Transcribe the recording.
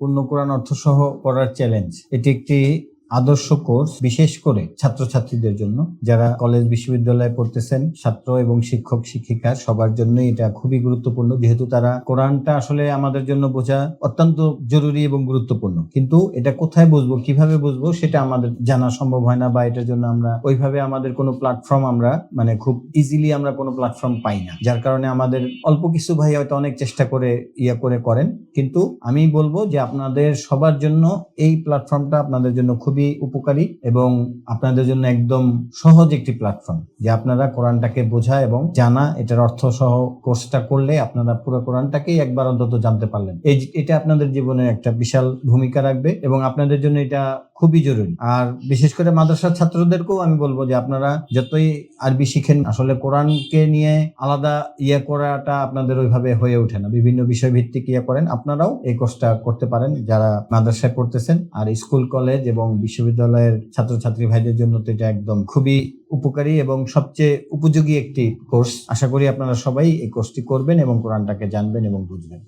পূর্ণ কোরআন অর্থসহ পড়ার চ্যালেঞ্জ এটি একটি আদর্শ কোর্স, বিশেষ করে ছাত্রছাত্রীদের জন্য যারা কলেজ বিশ্ববিদ্যালয়ে পড়তেছেন। ছাত্র এবং শিক্ষক শিক্ষিকা সবার জন্যই এটা খুবই গুরুত্বপূর্ণ, যেহেতু তারা কোরআনটা আসলে আমাদের জন্য বোঝা অত্যন্ত জরুরি এবং গুরুত্বপূর্ণ। কিন্তু এটা কোথায় বুঝবো, কিভাবে বুঝবো সেটা আমাদের জানা সম্ভব হয় না, বা এটার জন্য আমরা ওইভাবে আমাদের কোনো প্ল্যাটফর্ম আমরা খুব ইজিলি আমরা কোনো প্ল্যাটফর্ম পাই না, যার কারণে আমাদের অল্প কিছু ভাই হয়তো অনেক চেষ্টা করে করেন। কিন্তু আমি বলবো যে আপনাদের সবার জন্য এই প্ল্যাটফর্মটা আপনাদের জন্য খুবই উপকারী এবং আপনাদের জন্য একদম সহজ একটি প্ল্যাটফর্ম, যে আপনারা কোরআনটাকে বোঝা এবং জানা, এটার অর্থ সহ কোর্সটা করলে আপনারা পুরো কোরআনটাকেই একবার অন্তত জানতে পারলেন। এটা আপনাদের জীবনে একটা বিশাল ভূমিকা রাখবে এবং আপনাদের জন্য এটা খুবই জরুরি। আর বিশেষ করে মাদ্রাসার ছাত্রদেরকেও আমি বলবো যে আপনারা যতই আরবি শিখেন, আসলে কোরআনকে নিয়ে আলাদা করাটা আপনাদের ওইভাবে হয়ে ওঠে না। বিভিন্ন বিষয় ভিত্তিক করেন। আপনারাও এই কোর্সটা করতে পারেন যারা মাদ্রাসায় পড়তেছেন। আর স্কুল কলেজ এবং বিশ্ববিদ্যালয়ের ছাত্রছাত্রী ভাইদের জন্য তো এটা একদম খুবই উপকারী এবং সবচেয়ে উপযোগী একটি কোর্স। আশা করি আপনারা সবাই এই কোর্সটি করবেন এবং কোরআনটাকে জানবেন এবং বুঝবেন।